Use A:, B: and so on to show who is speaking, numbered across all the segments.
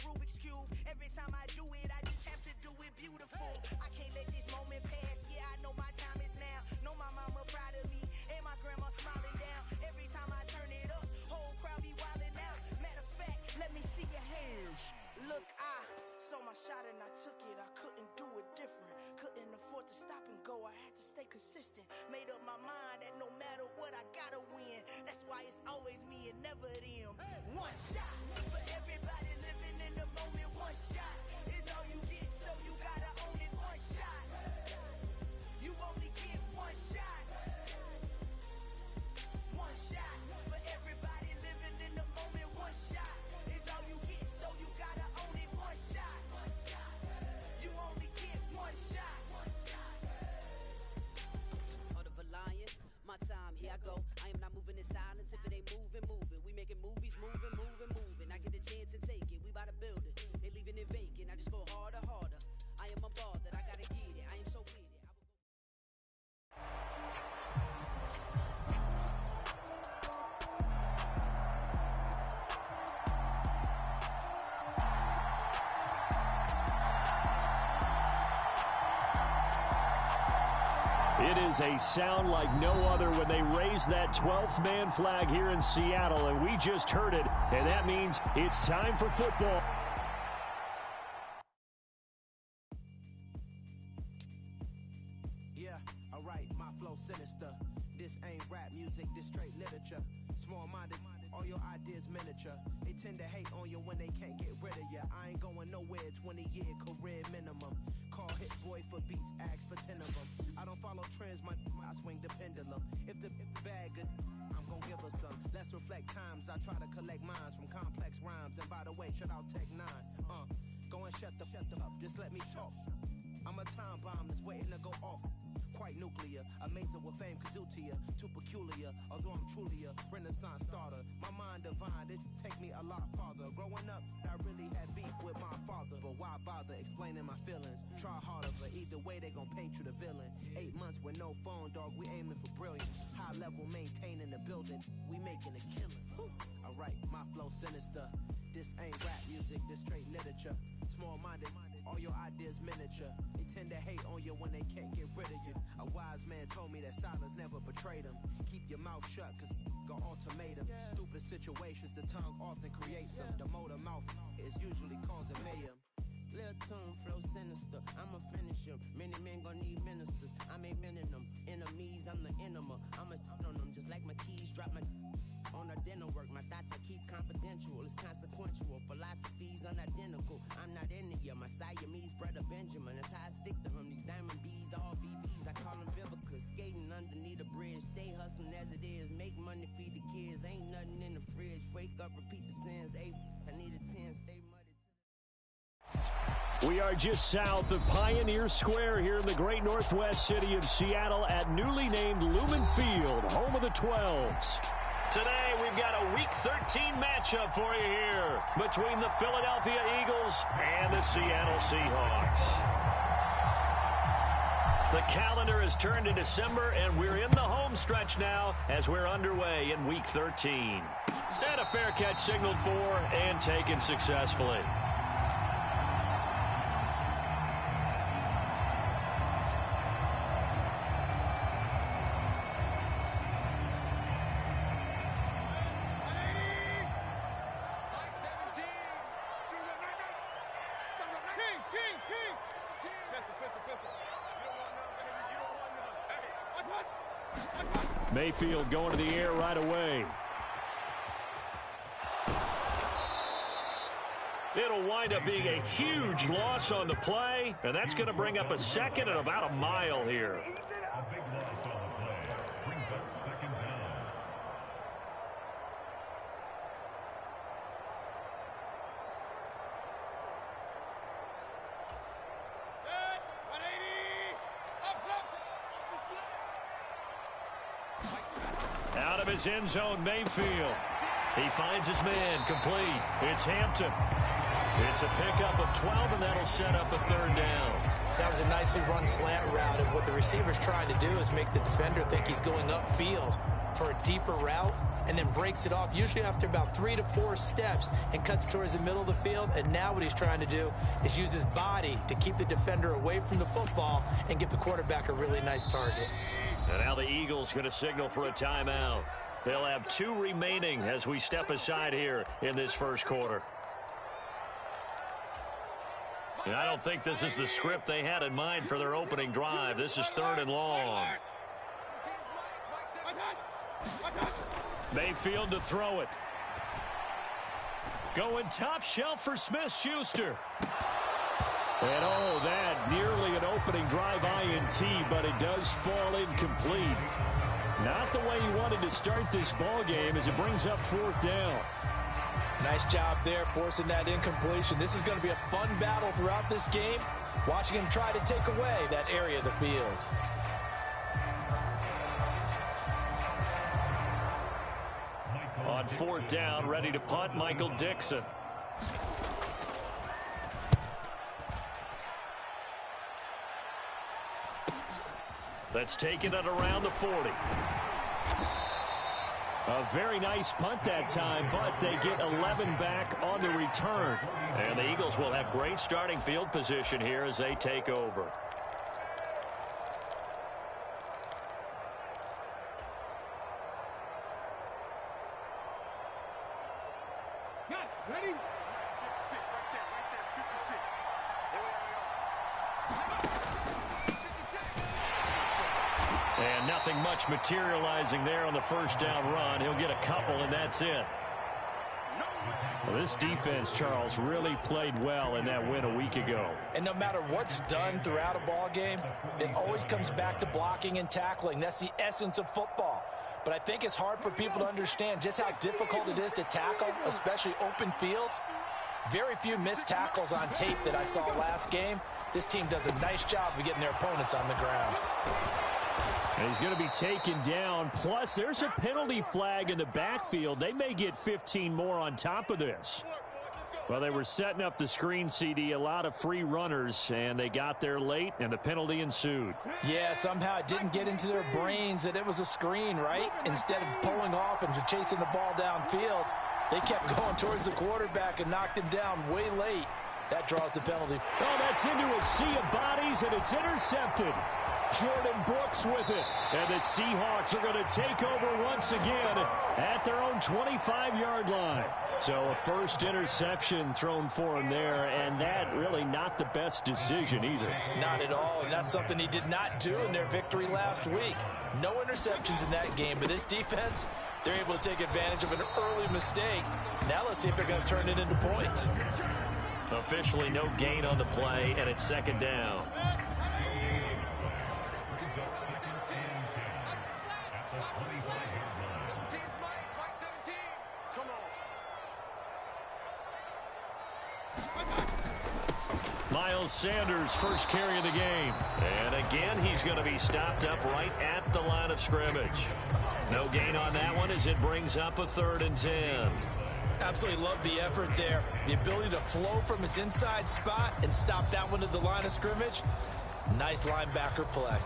A: Rubik's Cube. Every time I do it, I just have to do it beautiful. I can't let this moment pass. Yeah, I know my time is now. Know my mama proud of me, and my grandma smiling down. Every time I turn it up, whole crowd be wildin' out. Matter of fact, let me see your hands. Look, I saw my shot and I took it. I couldn't do it different. Couldn't afford to stop and go. I had to stay consistent. Made up my mind that no matter what, I gotta win. That's why it's always me and never them. One shot for everybody living in the moment. One shot is all you get, so you gotta own it. One shot. You only get one shot. One shot for everybody living in the moment. One shot is all you get, so you gotta own it. One shot. You only get one shot.
B: Heart of a lion, my time, here I go. I am not moving in silence. If it ain't moving, moving. We making movies, moving, moving, moving. I get a chance and take it. We bout to build it. They leaving it vacant. I just go harder, harder. I am unbothered. I gotta get it. I am so with it.
C: It is a sound like no other when they raise that 12th man flag here in Seattle, and we just heard it, and that means it's time for football.
D: Yeah, alright, my flow sinister. This ain't rap music, this straight literature. Small-minded, all your ideas miniature. They tend to hate on you when they can't get rid of you. I ain't going nowhere, 20-year career minimum. Call Hit Boy for beats, ask for 10 of them. I don't follow trends, I swing the pendulum. If the bag good, I'm gon' give her some. Let's reflect times, I try to collect minds from complex rhymes. And by the way, shout out Tech 9. Go and shut the up, just let me talk. I'm a time bomb that's waiting to go off. Quite nuclear, amazing what fame could do to you. Too peculiar, although I'm truly a renaissance starter. My mind divine, it take me a lot farther. Growing up, I really had beef with my father. But why bother explaining my feelings? Try harder, but either way they gon' paint you the villain. 8 months with no phone, dog, we aiming for brilliance. High level maintaining the building, we making a killing. Alright, my flow sinister. This ain't rap music, this straight literature. Small-minded, all your ideas miniature. They tend to hate on you when they can't get rid of you. A wise man told me that silence never betrayed him. Keep your mouth shut, cause got ultimatums. Stupid situations, the tongue often creates them. The motor mouth is usually causing mayhem.
E: Lil' tune, flow sinister, I'ma finish him. Many men gon' need ministers, I'm a men in them. Enemies, I'm the enema. I'ma on them, just like my keys, drop my on a dinner work. My thoughts I keep confidential, it's consequential. Philosophies unidentical, I'm not into you. My Siamese brother Benjamin, that's how I stick to him. These diamond bees, all VVs, I call them Vivica. Skating underneath a bridge, stay hustling as it is. Make money, feed the kids, ain't nothing in the fridge. Wake up, repeat the sins, I need a 10, stay muddy.
C: We are just south of Pioneer Square here in the great northwest city of Seattle at newly named Lumen Field, home of the 12s. Today, we've got a Week 13 matchup for you here between the Philadelphia Eagles and the Seattle Seahawks. The calendar has turned to December, and we're in the home stretch now as we're underway in Week 13. And a fair catch signaled for and taken successfully. Mayfield going to the air right away. It'll wind up being a huge loss on the play, and that's going to bring up a second and about a mile here.
F: A big loss on the play brings up second down.
C: Out of his end zone, Mayfield. He finds his man, complete. It's Hampton. It's a pickup of 12, and that'll set up a third down.
G: That was a nicely run slant route, and what the receiver's trying to do is make the defender think he's going upfield for a deeper route, and then breaks it off, usually after about 3 to 4 steps, and cuts towards the middle of the field. And now what he's trying to do is use his body to keep the defender away from the football and give the quarterback a really nice target.
C: And now the Eagles going to signal for a timeout. They'll have 2 remaining as we step aside here in this first quarter. And I don't think this is the script they had in mind for their opening drive. This is 3rd and long. Mayfield to throw it. Going top shelf for Smith-Schuster. And oh, that nearly an opening drive INT, but it does fall incomplete. Not the way he wanted to start this ball game as it brings up 4th down.
G: Nice job there forcing that incompletion. This is going to be a fun battle throughout this game, watching him try to take away that area of the field.
C: On 4th down, ready to punt, Michael Dixon. That's taken it around the 40. A very nice punt that time, but they get 11 back on the return. And the Eagles will have great starting field position here as they take over.
H: Ready? 56, right there, 56.
C: And nothing much materializing there on the first down run. He'll get a couple, and that's it. Well, this defense, Charles, really played well in that win a week ago.
G: And no matter what's done throughout a ball game, it always comes back to blocking and tackling. That's the essence of football. But I think it's hard for people to understand just how difficult it is to tackle, especially open field. Very few missed tackles on tape that I saw last game. This team does a nice job of getting their opponents on the ground.
C: And he's going to be taken down. Plus, there's a penalty flag in the backfield. They may get 15 more on top of this. Well, they were setting up the screen, CD, a lot of free runners, and they got there late, and the penalty ensued.
G: Yeah, somehow it didn't get into their brains that it was a screen, right? Instead of pulling off and chasing the ball downfield, they kept going towards the quarterback and knocked him down way late. That draws the penalty.
C: Oh, that's into a sea of bodies, and it's intercepted. Jordan Brooks with it. And the Seahawks are going to take over once again at their own 25-yard line. So a first interception thrown for him there, and that really not the best decision either.
G: Not at all, and that's something he did not do in their victory last week. No interceptions in that game, but this defense, they're able to take advantage of an early mistake. Now let's see if they're going to turn it into points.
C: Officially no gain on the play, and it's 2nd down. Miles Sanders, first carry of the game. And again, he's going to be stopped up right at the line of scrimmage. No gain on that one as it brings up a 3rd and 10.
G: Absolutely love the effort there. The ability to flow from his inside spot and stop that one at the line of scrimmage. Nice linebacker play.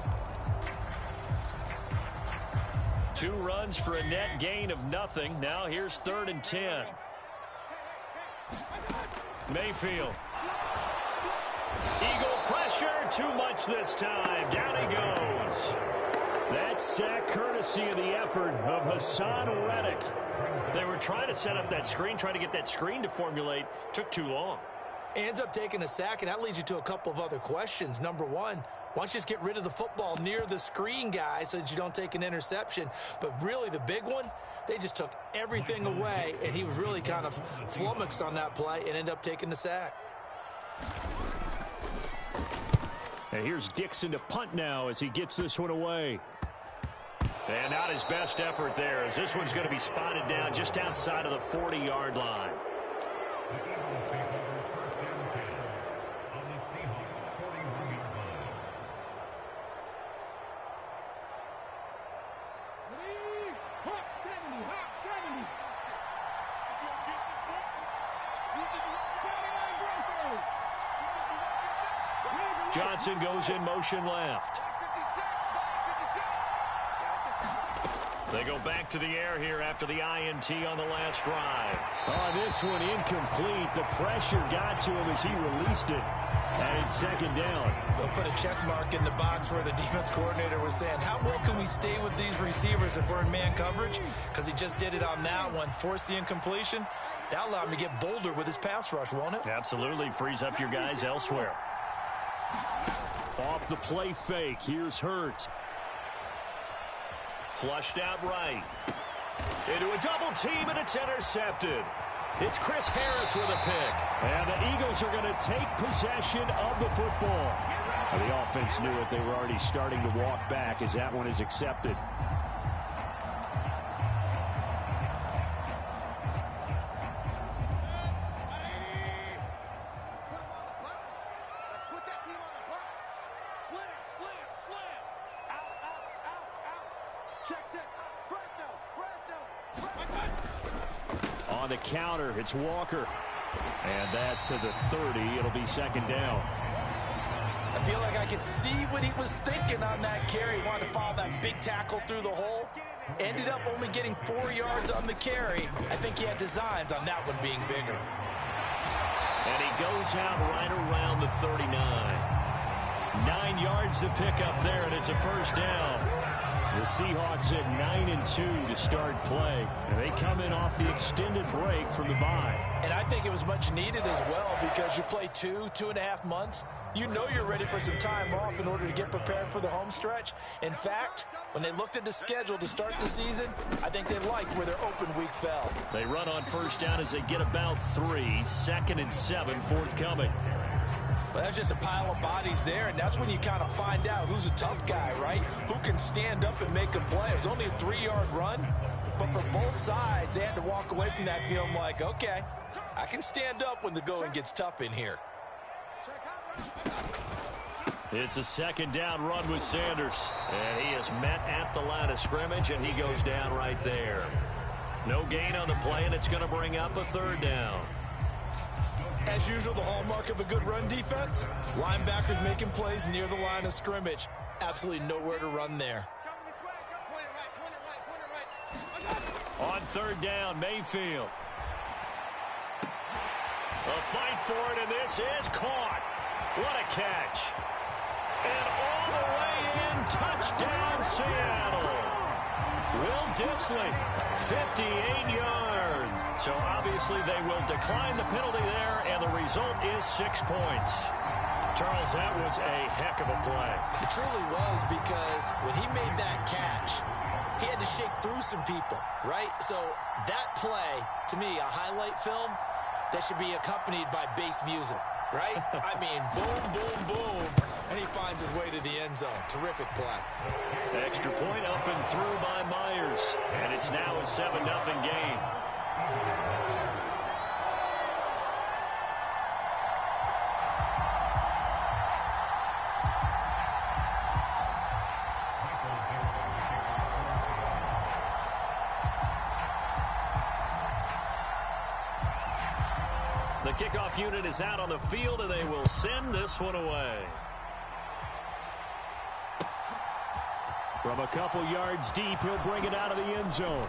C: 2 runs for a net gain of nothing. Now here's 3rd and 10. Mayfield. Eagle pressure, too much this time. Down he goes. That sack courtesy of the effort of Hassan Reddick. They were trying to set up that screen, trying to get that screen to formulate. Took too long.
G: Ends up taking a sack, and that leads you to a couple of other questions. Number one, why don't you just get rid of the football near the screen guy so that you don't take an interception? But really the big one, they just took everything away, and he was really kind of flummoxed on that play and ended up taking the sack.
C: And here's Dixon to punt now as he gets this one away. And not his best effort there, as this one's going to be spotted down just outside of the 40-yard line. Johnson goes in motion left. They go back to the air here after the INT on the last drive.
I: Oh, this one incomplete. The pressure got to him as he released it. And it's second down.
G: They'll put a check mark in the box where the defense coordinator was saying, how well can we stay with these receivers if we're in man coverage? Because he just did it on that one, forced the incompletion. That'll allow him to get bolder with his pass rush, won't it?
C: Absolutely. Frees up your guys elsewhere.
I: Off the play fake. Here's Hurts.
C: Flushed out right. Into a double team, and it's intercepted. It's Chris Harris with a pick.
I: And the Eagles are going to take possession of the football. And the offense knew it. They were already starting to walk back as that one is accepted. On the counter, it's Walker. And that to the 30. It'll be second down.
G: I feel like I could see what he was thinking on that carry. He wanted to follow that big tackle through the hole. Ended up only getting 4 yards on the carry. I think he had designs on that one being bigger.
C: And he goes out right around the 39.
I: 9 yards to pick up there, and it's a first down. The Seahawks at 9-2 to start play. And they come in off the extended break from the bye.
G: And I think it was much needed as well because you play 2.5 months. You know you're ready for some time off in order to get prepared for the home stretch. In fact, when they looked at the schedule to start the season, I think they liked where their open week fell.
C: They run on first down as they get about 3. 2nd and 7 forthcoming.
G: Well, that's just a pile of bodies there, and that's when you kind of find out who's a tough guy, right? Who can stand up and make a play. It was only a 3-yard run, but for both sides, they had to walk away from that feeling like, okay, I can stand up when the going gets tough in here.
C: It's a second down run with Sanders, and he is met at the line of scrimmage, and he goes down right there. No gain on the play, and it's going to bring up a third down.
G: As usual, the hallmark of a good run defense, linebackers making plays near the line of scrimmage. Absolutely nowhere to run there.
C: On third down, Mayfield. A fight for it, and this is caught. What a catch. And all the way in, touchdown Seattle. Will Dissly, 58 yards. So obviously they will decline the penalty there, and the result is 6 points. Charles, that was a heck of a play.
G: It truly was, because when he made that catch, he had to shake through some people, right? So that play, to me, a highlight film that should be accompanied by bass music, right? I mean, boom, boom, boom, and he finds his way to the end zone. Terrific play.
C: Extra point up and through by Myers, and it's now a 7-0 game. The kickoff unit is out on the field, and they will send this one away.
I: From a couple yards deep, he'll bring it out of the end zone.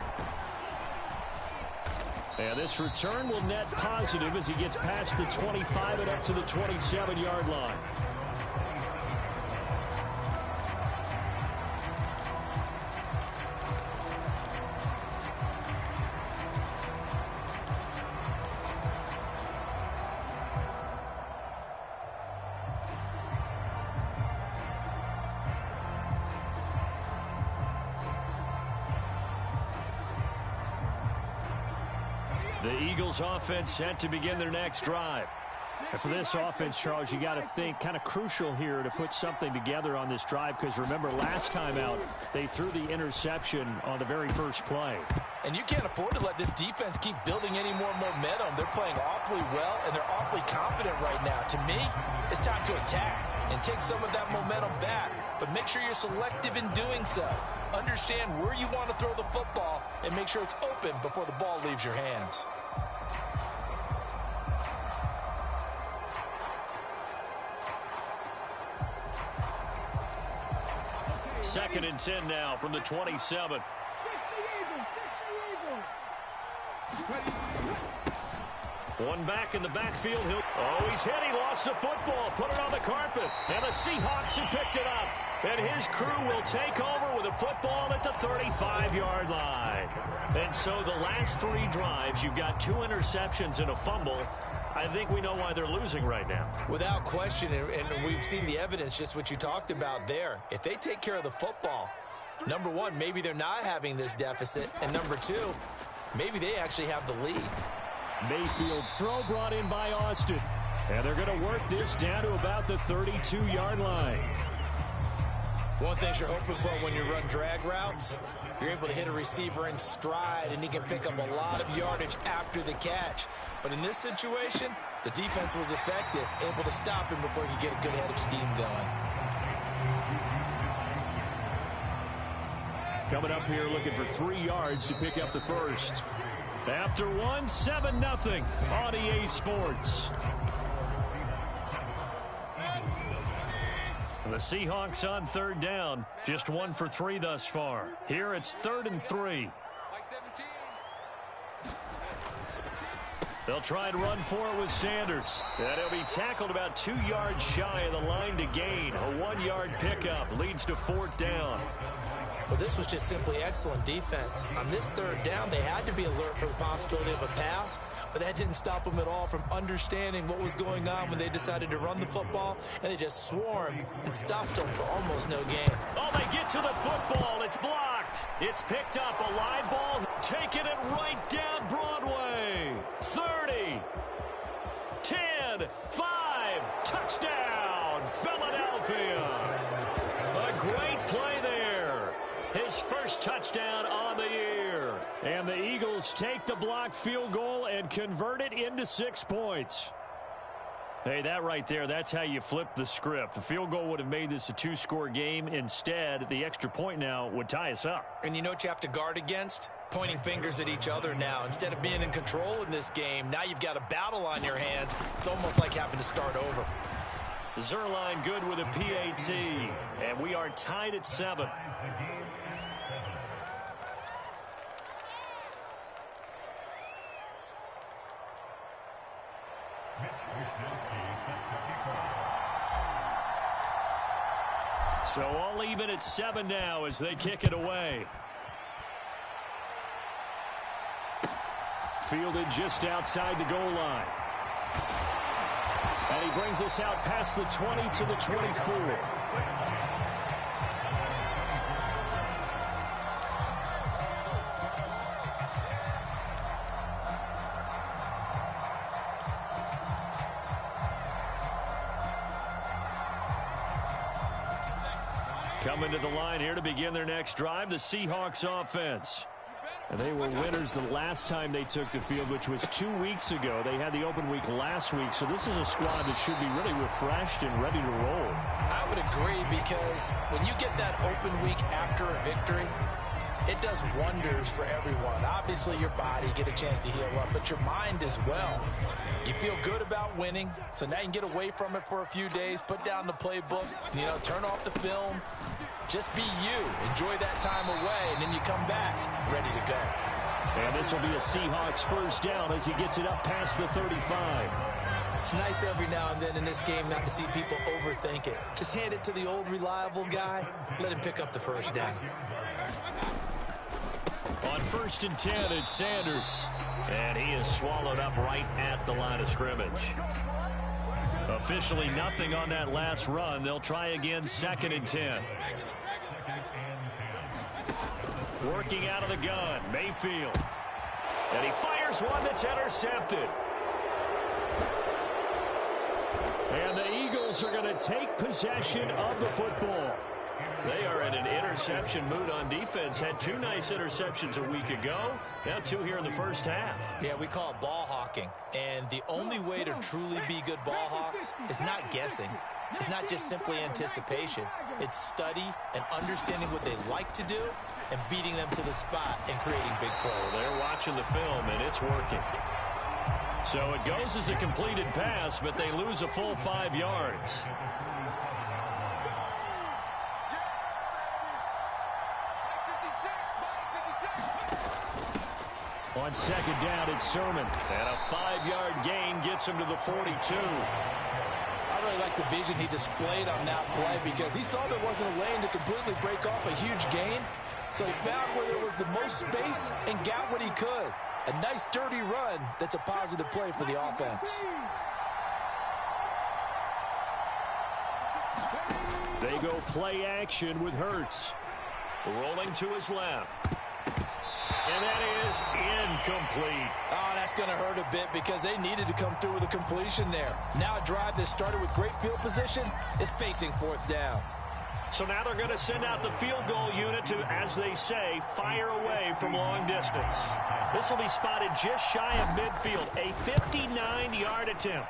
I: And this return will net positive as he gets past the 25 and up to the 27-yard line.
C: The Eagles offense set to begin their next drive.
I: And for this offense, Charles, you got to think kind of crucial here to put something together on this drive, because remember last time out they threw the interception on the very first play.
G: And you can't afford to let this defense keep building any more momentum. They're playing awfully well, and they're awfully confident right now. To me, it's time to attack and take some of that momentum back. But make sure you're selective in doing so. Understand where you want to throw the football and make sure it's open before the ball leaves your hands.
I: 2nd and 10 now from the 27. One back in the backfield. He's hit. He lost the football. Put it on the carpet. And the Seahawks have picked it up. And his crew will take over with a football at the 35-yard line. And so the last 3 drives, you've got 2 interceptions and a fumble. I think we know why they're losing right now.
G: Without question, and we've seen the evidence, just what you talked about there. If they take care of the football, number one, maybe they're not having this deficit. And number 2, maybe they actually have the lead.
I: Mayfield's throw brought in by Austin. And they're going to work this down to about the 32-yard line.
G: One thing you're hoping for when you run drag routes, you're able to hit a receiver in stride, and he can pick up a lot of yardage after the catch. But in this situation, the defense was effective, able to stop him before he could get a good head of steam going.
I: Coming up here looking for 3 yards to pick up the first. After 1, 7-0 on EA Sports. The Seahawks on 3rd down. Just 1 for 3 thus far. Here it's 3rd and 3. They'll try and run for it with Sanders. And he'll be tackled about 2 yards shy of the line to gain. A 1-yard pickup leads to 4th down.
G: Well, this was just simply excellent defense. On this 3rd down, they had to be alert for the possibility of a pass, but that didn't stop them at all from understanding what was going on when they decided to run the football, and they just swarmed and stopped them for almost no gain.
I: Oh, they get to the football. It's blocked. It's picked up. A live ball. Taking it right down Broadway. 30. 10. 5. Touchdown, Philadelphia. A great play there. His first touchdown on the year. And the Eagles take the blocked field goal and convert it into 6 points. Hey, that right there, that's how you flip the script. The field goal would have made this a 2-score game. Instead, the extra point now would tie us up.
G: And you know what you have to guard against? Pointing fingers at each other now. Instead of being in control in this game, now you've got a battle on your hands. It's almost like having to start over.
I: Zerline good with a PAT. And we are tied at 7. So all even at 7 now as they kick it away. Fielded just outside the goal line. And he brings us out past the 20 to the 24. Coming to the line here to begin their next drive, the Seahawks offense. And they were winners the last time they took the field, which was 2 weeks ago. They had the open week last week, so this is a squad that should be really refreshed and ready to roll.
G: I would agree, because when you get that open week after a victory, it does wonders for everyone. Obviously, your body, get a chance to heal up, but your mind as well. You feel good about winning, so now you can get away from it for a few days, put down the playbook, turn off the film. Just be you. Enjoy that time away, and then you come back ready to go.
I: And this will be a Seahawks first down as he gets it up past the 35.
G: It's nice every now and then in this game not to see people overthink it. Just hand it to the old reliable guy. Let him pick up the first down.
I: On 1st and 10, it's Sanders. And he is swallowed up right at the line of scrimmage. Officially nothing on that last run. They'll try again 2nd and 10. Working out of the gun, Mayfield. And he fires one that's intercepted. And the Eagles are going to take possession of the football. They are in an interception mood on defense. Had 2 nice interceptions a week ago. Now 2 here in the first half.
G: Yeah, we call it ball hawking. And the only way to truly be good ball hawks is not guessing. It's not just simply anticipation. It's study and understanding what they like to do and beating them to the spot and creating big plays.
I: They're watching the film, and it's working. So it goes as a completed pass, but they lose a full 5 yards.
C: On second down, it's Sermon. And a 5-yard gain gets him to the 42.
G: I really like the vision he displayed on that play because he saw there wasn't a lane to completely break off a huge gain. So he found where there was the most space and got what he could. A nice, dirty run that's a positive play for the offense.
C: They go play action with Hurts.
I: Rolling to his left. And that is incomplete.
G: Oh, that's going to hurt a bit because they needed to come through with a completion there. Now a drive that started with great field position is facing fourth down.
I: So now they're going to send out the field goal unit to, as they say, fire away from long distance. This will be spotted just shy of midfield, a 59-yard attempt.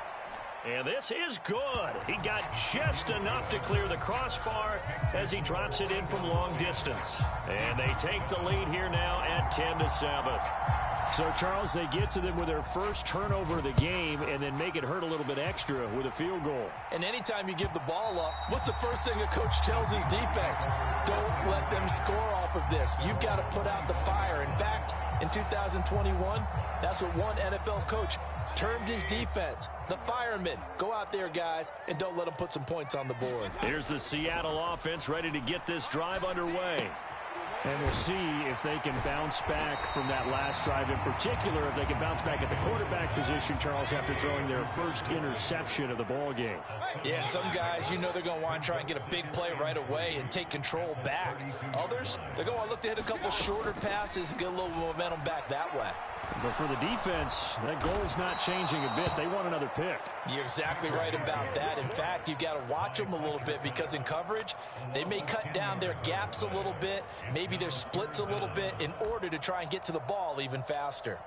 I: And this is good. He got just enough to clear the crossbar as he drops it in from long distance. And they take the lead here now at 10-7.
C: So, Charles, they get to them with their first turnover of the game and then make it hurt a little bit extra with a field goal.
G: And anytime you give the ball up, what's the first thing a coach tells his defense? Don't let them score off of this. You've got to put out the fire. In fact, in 2021, that's what one NFL coach termed his defense, the firemen. Go out there, guys, and don't let them put some points on the board.
C: Here's the Seattle offense ready to get this drive underway. And we'll see if they can bounce back from that last drive, in particular if they can bounce back at the quarterback position, Charles, after throwing their first interception of the ball game.
G: Yeah, some guys, you know they're going to want to try and get a big play right away and take control back. Others, they're going to look to hit a couple shorter passes and get a little momentum back that way.
C: But for the defense, that goal's not changing a bit. They want another pick.
G: You're exactly right about that. In fact, you've got to watch them a little bit because in coverage, they may cut down their gaps a little bit, maybe their splits a little bit in order to try and get to the ball even faster.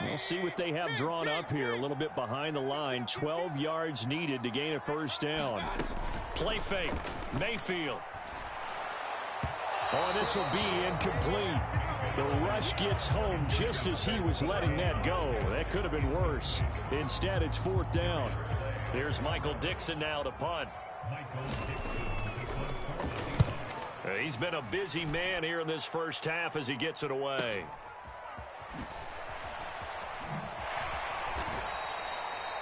C: We'll see what they have drawn up here. A little bit behind the line. 12 yards needed to gain a first down.
I: Play fake. Mayfield.
C: Oh, this will be incomplete. The rush gets home just as he was letting that go. That could have been worse. Instead, it's fourth down.
I: Here's Michael Dixon now to punt. He's been a busy man here in this first half as he gets it away.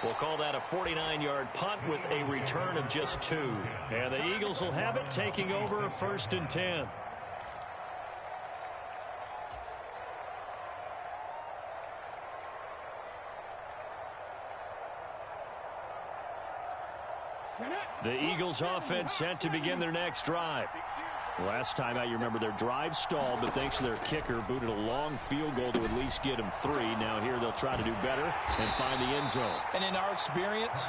I: We'll call that a 49-yard punt with a return of just 2.
C: And the Eagles will have it, taking over 1st and 10. The Eagles offense set to begin their next drive. Last time out, you remember their drive stalled, but thanks to their kicker, booted a long field goal to at least get them 3. Now here they'll try to do better and find the end zone.
G: And in our experience,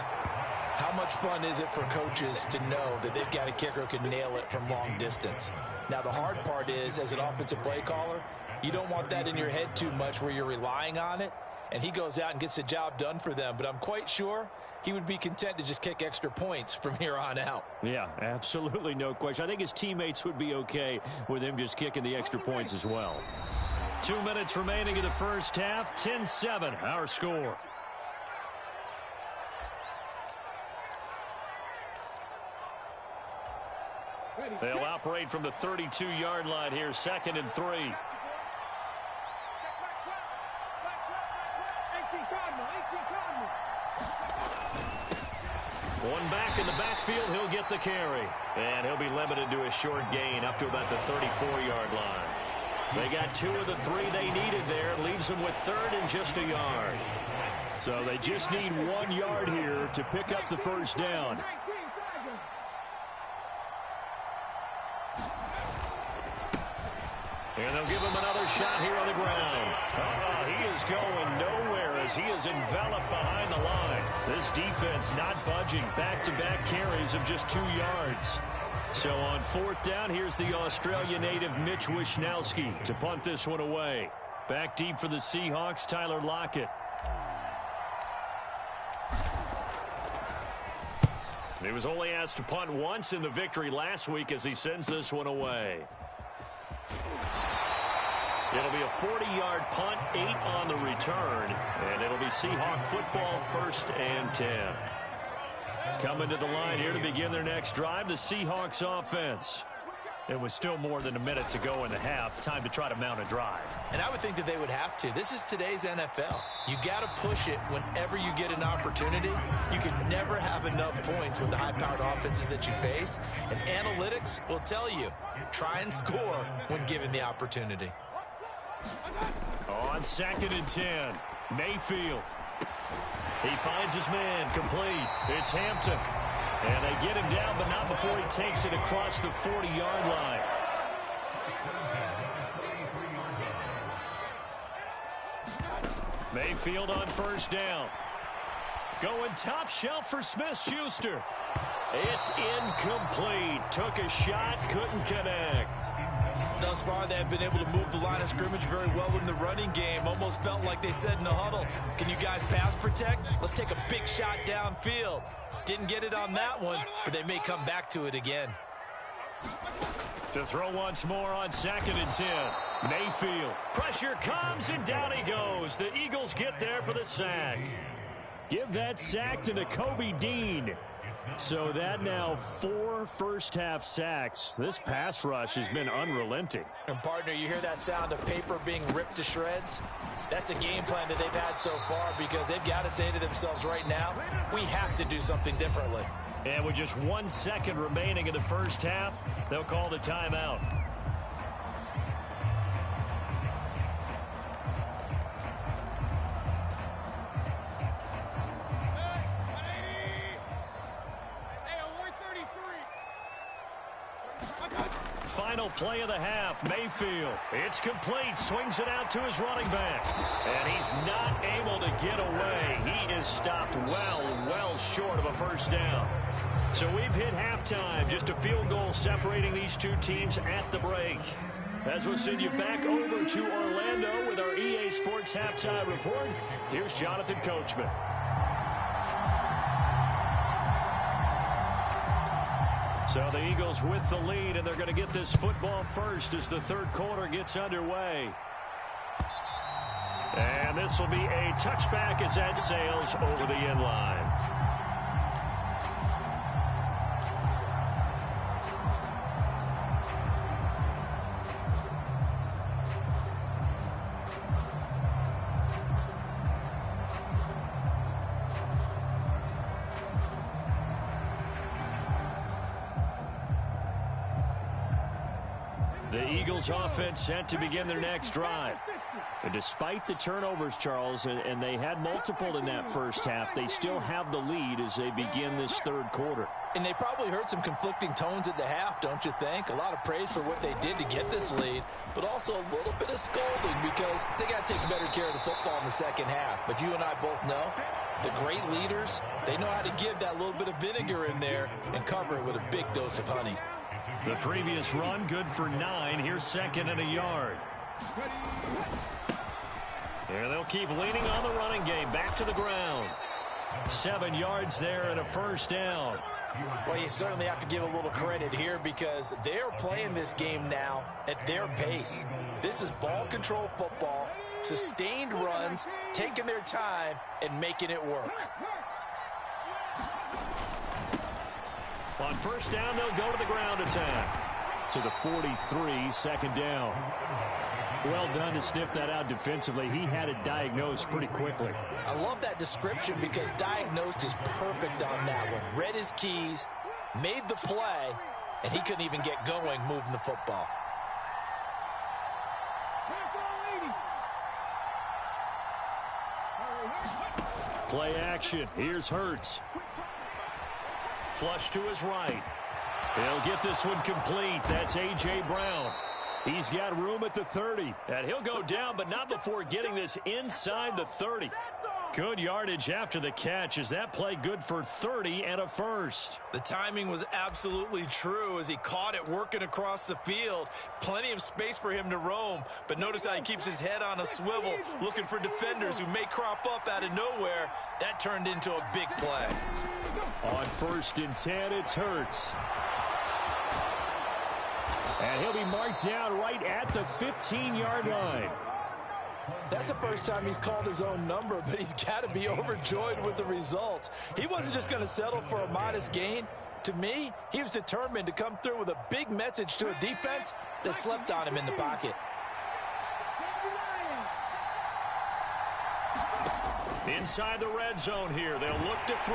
G: how much fun is it for coaches to know that they've got a kicker who can nail it from long distance? Now the hard part is, as an offensive play caller, you don't want that in your head too much where you're relying on it, and he goes out and gets the job done for them. But I'm quite sure he would be content to just kick extra points from here on out.
C: Yeah, absolutely, no question. I think his teammates would be okay with him just kicking the extra points as well.
I: 2 minutes remaining in the first half. 10-7, our score. They'll operate from the 32-yard line here, 2nd and 3. One back in the backfield, he'll get the carry. And he'll be limited to a short gain up to about the 34-yard line. They got 2 of the 3 they needed there. Leaves them with 3rd and just a yard.
C: So they just need 1 yard here to pick up the first down.
I: And they'll give him another shot here on the ground. He is going nowhere as he is enveloped behind the line.
C: This defense not budging. Back-to-back carries of just 2 yards. So on 4th down, here's the Australia native Mitch Wishnowski to punt this one away. Back deep for the Seahawks, Tyler Lockett.
I: He was only asked to punt once in the victory last week as he sends this one away. It'll be a 40-yard punt, 8 on the return, and it'll be Seahawk football, 1st and 10. Coming to the line here to begin their next drive, the Seahawks offense.
C: It was still more than a minute to go in the half. Time to try to mount a drive.
G: And I would think that they would have to. This is today's NFL. You got to push it whenever you get an opportunity. You can never have enough points with the high-powered offenses that you face. And analytics will tell you, try and score when given the opportunity.
C: On 2nd and 10, Mayfield. He finds his man, complete. It's Hampton. And they get him down, but not before he takes it across the 40-yard line. Mayfield on 1st down. Going top shelf for Smith-Schuster. It's incomplete. Took a shot, couldn't connect.
G: Thus far, they have been able to move the line of scrimmage very well in the running game. Almost felt like they said in the huddle, can you guys pass protect? Let's take a big shot downfield. Didn't get it on that one, but they may come back to it again.
C: To throw once more on 2nd and 10. Mayfield. Pressure comes, and down he goes. The Eagles get there for the sack. Give that sack to Nakobe Dean. So that now 4 first-half sacks. This pass rush has been unrelenting.
G: And, partner, you hear that sound of paper being ripped to shreds? That's a game plan that they've had so far because they've got to say to themselves right now, we have to do something differently.
C: And with just 1 second remaining in the first half, they'll call the timeout. Final play of the half, Mayfield. It's complete, swings it out to his running back. And he's not able to get away. He is stopped well short of a first down. So we've hit halftime, just a field goal separating these two teams at the break. As we'll send you back over to Orlando with our EA Sports Halftime Report, here's Jonathan Coachman. So the Eagles with the lead, and they're going to get this football first as the 3rd quarter gets underway. And this will be a touchback as that sails over the end line. The Eagles offense set to begin their next drive. And despite the turnovers, Charles, and they had multiple in that first half, they still have the lead as they begin this 3rd quarter.
G: And they probably heard some conflicting tones at the half, don't you think? A lot of praise for what they did to get this lead, but also a little bit of scolding because they got to take better care of the football in the second half. But you and I both know the great leaders, they know how to give that little bit of vinegar in there and cover it with a big dose of honey.
C: The previous run, good for 9. Here's 2nd and a yard. And they'll keep leaning on the running game. Back to the ground. 7 yards there and a first down.
G: Well, you certainly have to give a little credit here because they're playing this game now at their pace. This is ball control football, sustained runs, taking their time, and making it work.
C: On first down, they'll go to the ground attack. To the 43, 2nd down. Well done to sniff that out defensively. He had it diagnosed pretty quickly.
G: I love that description because diagnosed is perfect on that one. Read his keys, made the play, and he couldn't even get going moving the football.
C: Play action. Here's Hurts. Flush to his right. He'll get this one complete. That's A.J. Brown. He's got room at the 30. And he'll go down, but not before getting this inside the 30. Good yardage after the catch. Is that play good for 30 and a first?
G: The timing was absolutely true as he caught it working across the field. Plenty of space for him to roam. But notice how he keeps his head on a swivel, looking for defenders who may crop up out of nowhere. That turned into a big play.
C: On 1st and 10, it's Hurts. And he'll be marked down right at the 15-yard line.
G: That's the first time he's called his own number, but he's got to be overjoyed with the results. He wasn't just going to settle for a modest gain. To me, he was determined to come through with a big message to a defense that slept on him in the pocket.
I: Inside the red zone here, they'll look to throw.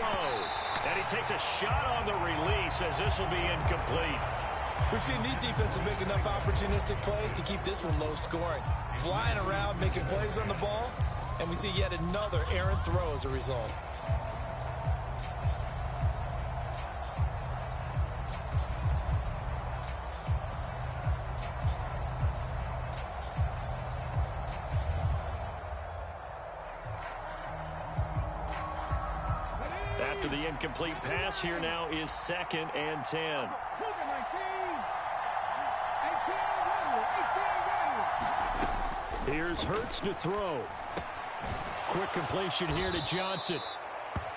I: And he takes a shot on the release as this will be incomplete.
G: We've seen these defenses make enough opportunistic plays to keep this one low scoring. Flying around, making plays on the ball, and we see yet another errant throw as a result.
I: After the incomplete pass, here now is 2nd and 10. Here's Hurts to throw. Quick completion here to Johnson.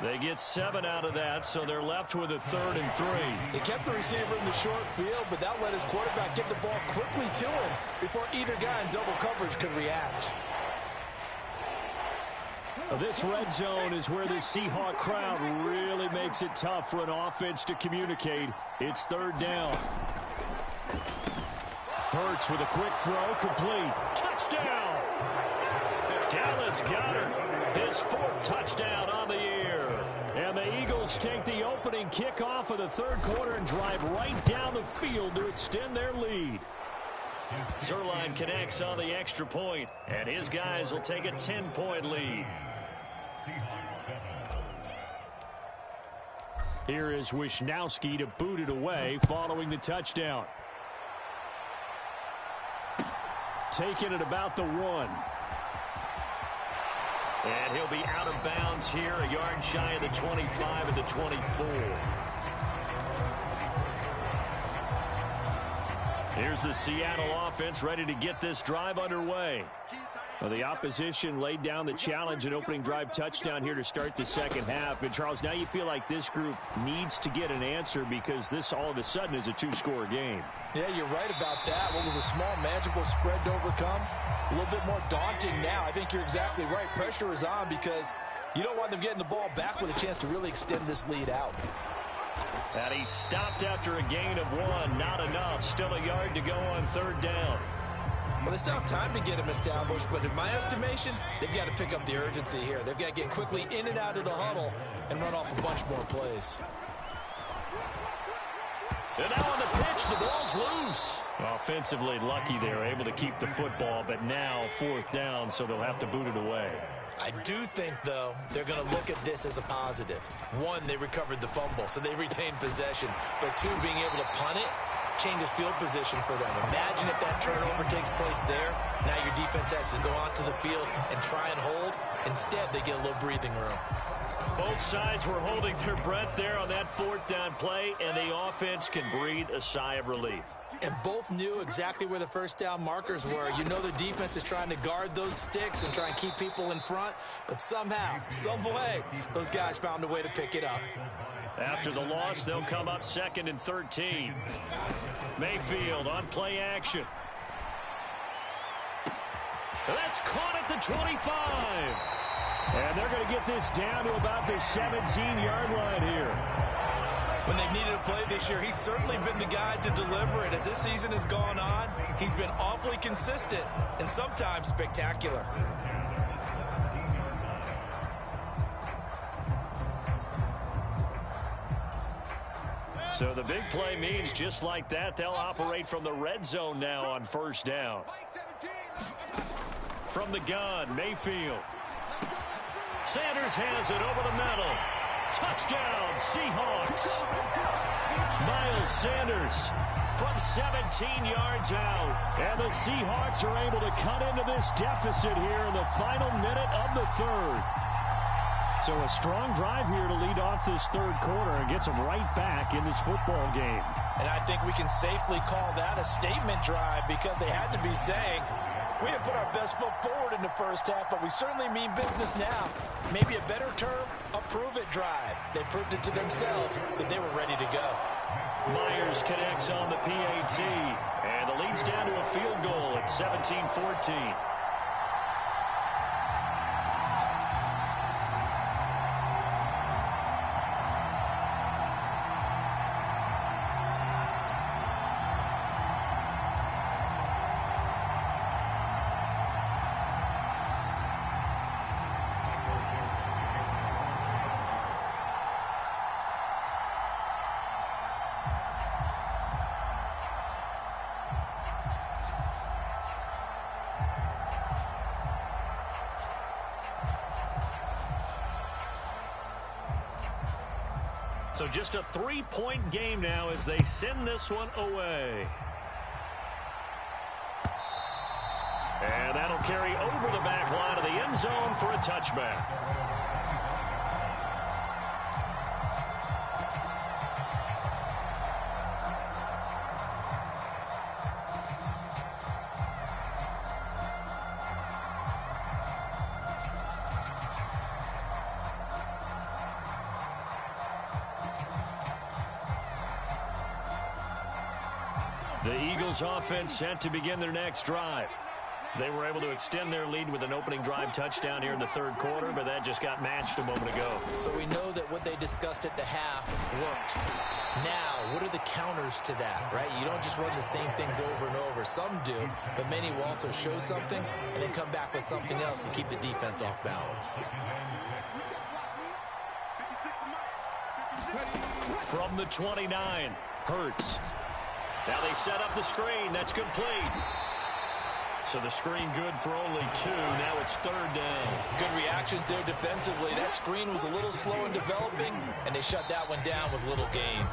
I: They get 7 out of that, so they're left with a 3rd and 3.
G: They kept the receiver in the short field, but that let his quarterback get the ball quickly to him before either guy in double coverage could react.
I: This red zone is where the Seahawk crowd really makes it tough for an offense to communicate. It's 3rd down. Hurts with a quick throw, complete. Touchdown! Dallas Goedert, his 4th touchdown on the year. And the Eagles take the opening kickoff of the 3rd quarter and drive right down the field to extend their lead. Zerline connects on the extra point, and his guys will take a 10-point lead. Here is Wisnowski to boot it away following the touchdown. Taken at about the 1. And he'll be out of bounds here, a yard shy of the 25 and the 24. Here's the Seattle offense ready to get this drive underway. Well, the opposition laid down the challenge and opening drive touchdown here to start the 2nd half. And, Charles, now you feel like this group needs to get an answer because this all of a sudden is a 2-score game.
G: Yeah, you're right about that. What was a small, manageable spread to overcome? A little bit more daunting now. I think you're exactly right. Pressure is on because you don't want them getting the ball back with a chance to really extend this lead out.
I: And he stopped after a gain of 1. Not enough. Still a yard to go on 3rd down.
G: Well, they still have time to get him established, but in my estimation, they've got to pick up the urgency here. They've got to get quickly in and out of the huddle and run off a bunch more plays.
I: And now on the pitch, the ball's loose. Offensively lucky they were able to keep the football, but now 4th down, so they'll have to boot it away.
G: I do think, though, they're going to look at this as a positive. 1, they recovered the fumble, so they retained possession. But 2, being able to punt it changes field position for them. Imagine if that turnover takes place there. Now your defense has to go onto the field and try and hold. Instead, they get a little breathing room.
I: Both sides were holding their breath there on that 4th down play, and the offense can breathe a sigh of relief.
G: And both knew exactly where the 1st down markers were. You know the defense is trying to guard those sticks and try and keep people in front, but somehow, some way, those guys found a way to pick it up.
I: After the loss, they'll come up 2nd and 13. Mayfield on play action. That's caught at the 25. And they're going to get this down to about the 17-yard line here.
G: When they've needed a play this year, he's certainly been the guy to deliver it. As this season has gone on, he's been awfully consistent and sometimes spectacular.
I: So the big play means just like that, they'll operate from the red zone now on 1st down. From the gun, Mayfield. Sanders has it over the middle. Touchdown, Seahawks. Miles Sanders from 17 yards out. And the Seahawks are able to cut into this deficit here in the final minute of the 3rd. So a strong drive here to lead off this 3rd quarter and gets them right back in this football game.
G: And I think we can safely call that a statement drive because they had to be saying, we didn't put our best foot forward in the 1st half, but we certainly mean business now. Maybe a better term, a prove-it drive. They proved it to themselves that they were ready to go.
I: Myers connects on the PAT, and the lead's down to a field goal at 17-14.
C: So just a 3-point game now as they send this one away. And that'll carry over the back line of the end zone for a touchback. The Eagles offense set to begin their next drive. They were able to extend their lead with an opening drive touchdown here in the third quarter, but that just got matched a moment ago.
G: So we know that what they discussed at the half worked. Now, what are the counters to that, right? You don't just run the same things over and over. Some do, but many will also show something and then come back with something else to keep the defense off balance.
C: From the 29, Hurts. Now they set up the screen. That's complete. So the screen good for only 2. Now it's third down.
G: Good reactions there defensively. That screen was a little slow in developing, and they shut that one down with little gain.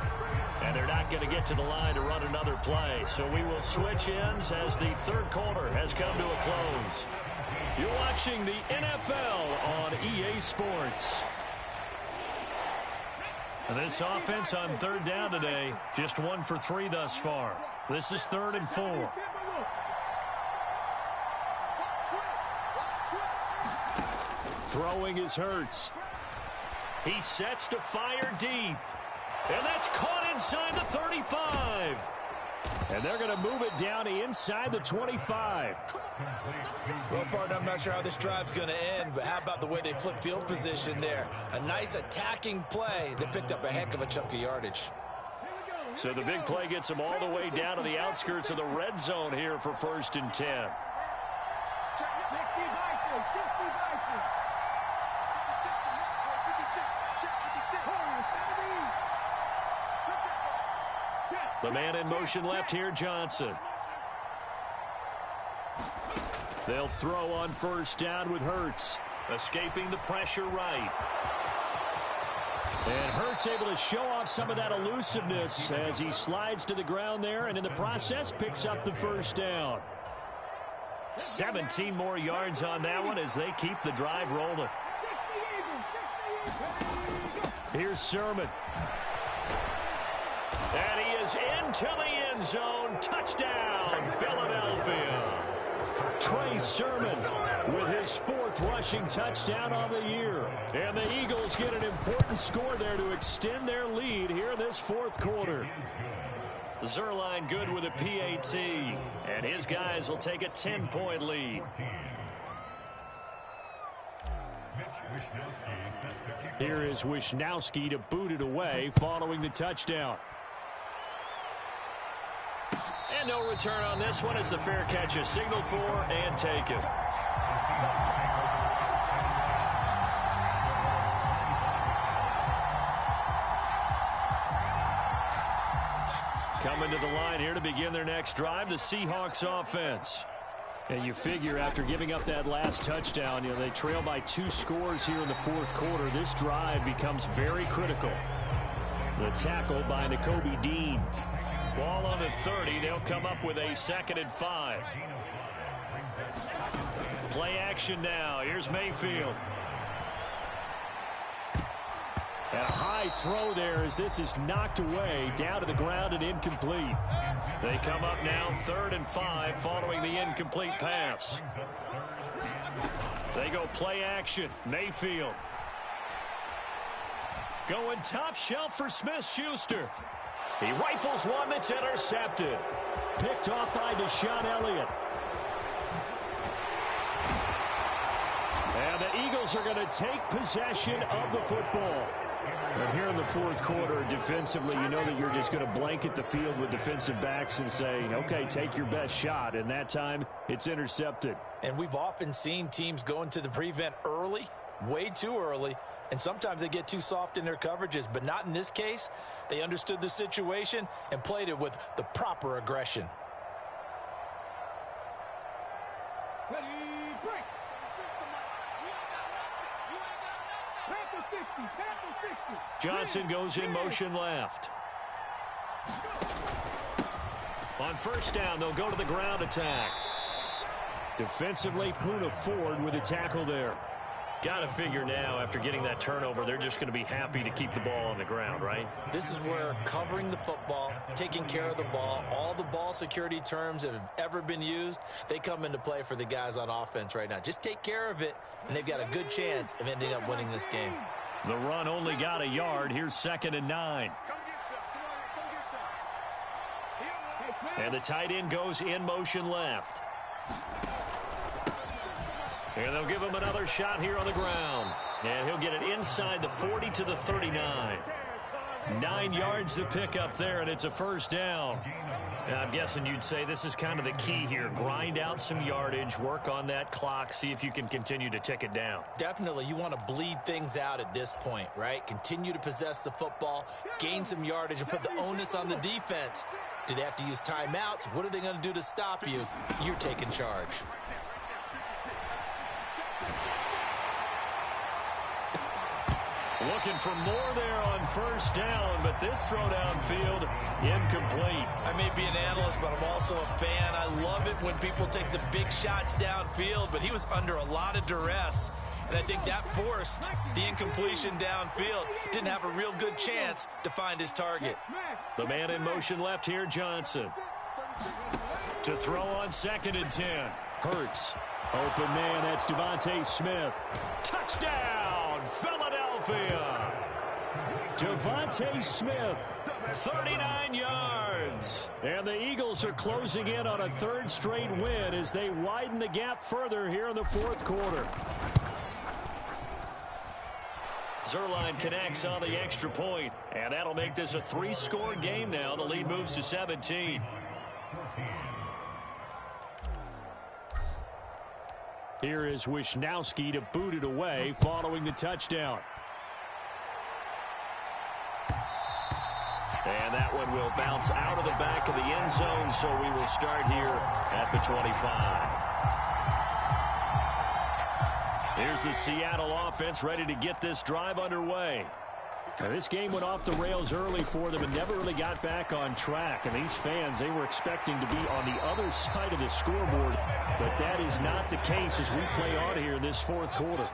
C: And they're not going to get to the line to run another play. So we will switch ends as the third quarter has come to a close. You're watching the NFL on EA Sports. And this offense on third down today, just 1 for 3 thus far. This is 3rd and 4. Throwing is Hurts. He sets to fire deep. And that's caught inside the 35. And they're going to move it down inside the 25.
G: Well, partner, I'm not sure how this drive's going to end, but how about the way they flip field position there? A nice attacking play that picked up a heck of a chunk of yardage.
C: So the big play gets them all the way down to the outskirts of the red zone here for 1st and 10. The man in motion left here, Johnson. They'll throw on 1st down with Hurts. Escaping the pressure right. And Hurts able to show off some of that elusiveness as he slides to the ground there and in the process picks up the 1st down. 17 more yards on that one as they keep the drive rolling. Here's Sermon. And he is into the end zone. Touchdown, Philadelphia. Trey Sermon with his 4th rushing touchdown on the year. And the Eagles get an important score there to extend their lead here in this 4th quarter. Zerline good with a PAT. And his guys will take a 10-point lead. Here is Wisnowski to boot it away following the touchdown. And no return on this one as the fair catch is signaled for and taken. Coming to the line here to begin their next drive, the Seahawks offense. And you figure after giving up that last touchdown, they trail by 2 scores here in the 4th quarter. This drive becomes very critical. The tackle by Nakobe Dean. Ball on the 30. They'll come up with a 2nd and 5. Play action now. Here's Mayfield. And a high throw there as this is knocked away down to the ground and incomplete. They come up now 3rd and 5 following the incomplete pass. They go play action. Mayfield. Going top shelf for Smith-Schuster. He rifles one that's intercepted. Picked off by Deshaun Elliott. And the Eagles are going to take possession of the football. And here in the 4th quarter, defensively, you know that you're just going to blanket the field with defensive backs and say, okay, take your best shot. And that time, it's intercepted.
G: And we've often seen teams go into the prevent early, way too early, and sometimes they get too soft in their coverages, but not in this case. They understood the situation and played it with the proper aggression.
C: Johnson goes in motion left. On first down, they'll go to the ground attack. Defensively, Poona Ford with a tackle there. Got to figure now, after getting that turnover, they're just going to be happy to keep the ball on the ground, right?
G: This is where covering the football, taking care of the ball, all the ball security terms that have ever been used, they come into play for the guys on offense right now. Just take care of it, and they've got a good chance of ending up winning this game.
C: The run only got a yard. Here's 2nd and 9. And the tight end goes in motion left. And they'll give him another shot here on the ground. And he'll get it inside the 40 to the 39. 9 yards to pick up there, and it's a first down. Now, I'm guessing you'd say this is kind of the key here. Grind out some yardage, work on that clock, see if you can continue to tick it down.
G: Definitely, you want to bleed things out at this point, right? Continue to possess the football, gain some yardage, and put the onus on the defense. Do they have to use timeouts? What are they going to do to stop you? You're taking charge.
C: Looking for more there on first down, but this throw downfield, incomplete.
G: I may be an analyst, but I'm also a fan. I love it when people take the big shots downfield, but he was under a lot of duress, and I think that forced the incompletion downfield. Didn't have a real good chance to find his target.
C: The man in motion left here, Johnson. To throw on 2nd and 10. Hurts. Open man, that's Devontae Smith. Touchdown, Philadelphia. Devontae Smith, 39 yards. And the Eagles are closing in on a 3rd straight win as they widen the gap further here in the 4th quarter. Zerline connects on the extra point, and that'll make this a 3-score game now. The lead moves to 17. Here is Wisnowski to boot it away following the touchdown. And that one will bounce out of the back of the end zone, so we will start here at the 25. Here's the Seattle offense ready to get this drive underway. Now, this game went off the rails early for them and never really got back on track. And these fans, they were expecting to be on the other side of the scoreboard. But that is not the case as we play on here in this 4th quarter.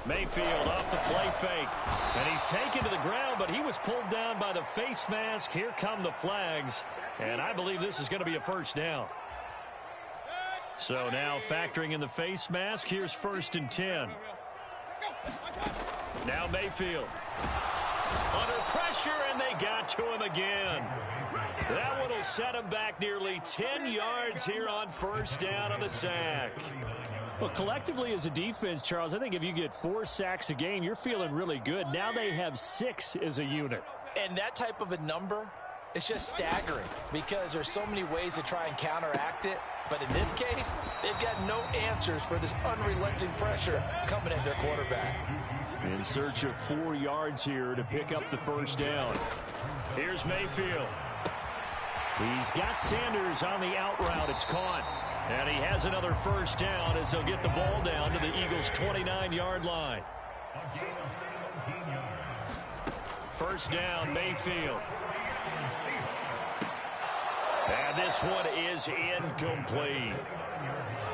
C: Mayfield off the play fake. And he's taken to the ground, but he was pulled down by the face mask. Here come the flags. And I believe this is going to be a first down. So now factoring in the face mask, here's 1st and 10. Now Mayfield. Under pressure, and they got to him again. That one will set him back nearly 10 yards here on first down on the sack. Well, collectively as a defense, Charles, I think if you get 4 sacks a game, you're feeling really good. Now they have 6 as a unit.
G: And that type of a number, it's just staggering because there's so many ways to try and counteract it. But in this case, they've got no answers for this unrelenting pressure coming at their quarterback.
C: In search of 4 yards here to pick up the first down. Here's Mayfield. He's got Sanders on the out route. It's caught. And he has another first down as they'll get the ball down to the Eagles' 29-yard line. First down, Mayfield. And this one is incomplete.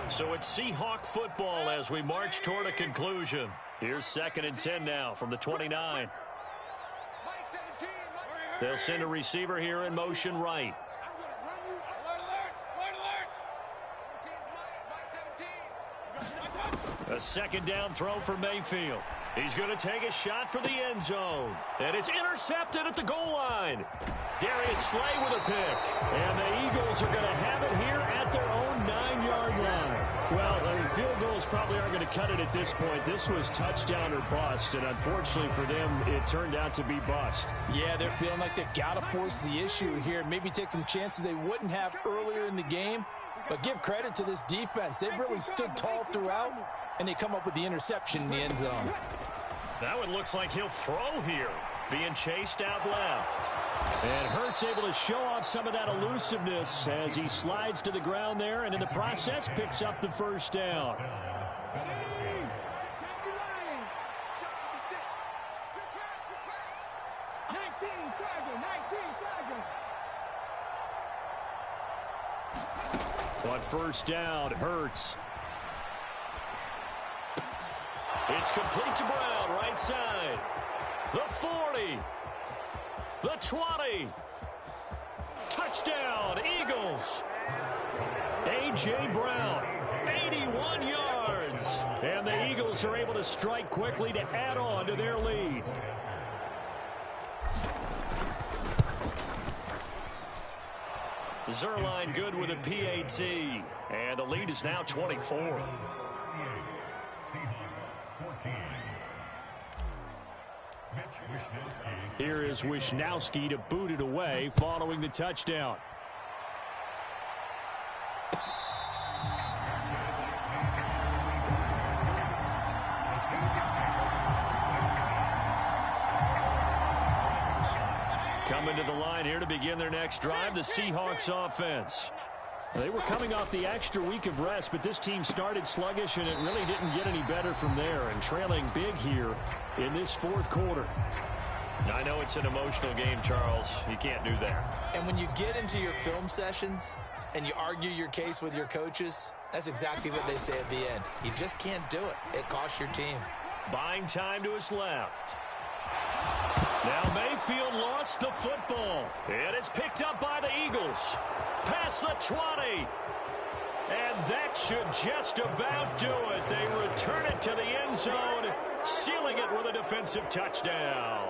C: So it's Seahawk football as we march toward a conclusion. Here's 2nd and 10 now from the 29. They'll send a receiver here in motion right. A 2nd down throw for Mayfield. He's going to take a shot for the end zone. And it's intercepted at the goal line. Darius Slay with a pick. And the Eagles are going to have it here at their own 9-yard line. Well, field goals probably aren't going to cut it at this point. This was touchdown or bust, and unfortunately for them, it turned out to be bust.
G: Yeah, they're feeling like they've got to force the issue here. Maybe take some chances they wouldn't have earlier in the game. But give credit to this defense. They've really stood tall throughout, and they come up with the interception in the end zone.
C: That one looks like he'll throw here. being chased out left.
I: And Hurts able to show off some of that elusiveness as he slides to the ground there, and in the process picks up the first down. On first down, Hurts. It's complete to Brown, right side. The 40. The 20. Touchdown, Eagles. A.J. Brown, 81 yards. And the Eagles are able to strike quickly to add on to their lead. Zerline good with a PAT. And the lead is now 24. Here is Wisnowski to boot it away following the touchdown. Coming to the line here to begin their next drive, the Seahawks offense. They were coming off the extra week of rest, but this team started sluggish, and it really didn't get any better from there, and trailing big here in this fourth quarter. Now, I know it's an emotional game, Charles. You can't do that.
G: And when you get into your film sessions and you argue your case with your coaches, that's exactly what they say at the end. You just can't do it. It costs your team.
C: Buying time to his left. Now Mayfield lost the football. And it's picked up by the Eagles. Past the 20. And that should just about do it. They return it to the end zone, sealing it with a defensive touchdown.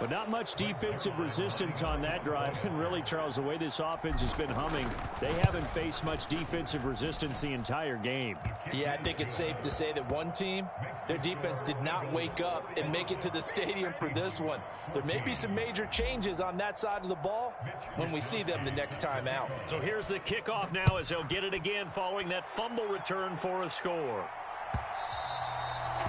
C: But not much defensive resistance on that drive. And really, Charles, the way this offense has been humming, they haven't faced much defensive resistance the entire game.
G: Yeah, I think it's safe to say that one team, their defense did not wake up and make it to the stadium for this one. There may be some major changes on that side of the ball when we see them the next time out.
C: So here's the kickoff now as they'll get it again following that fumble return for a score.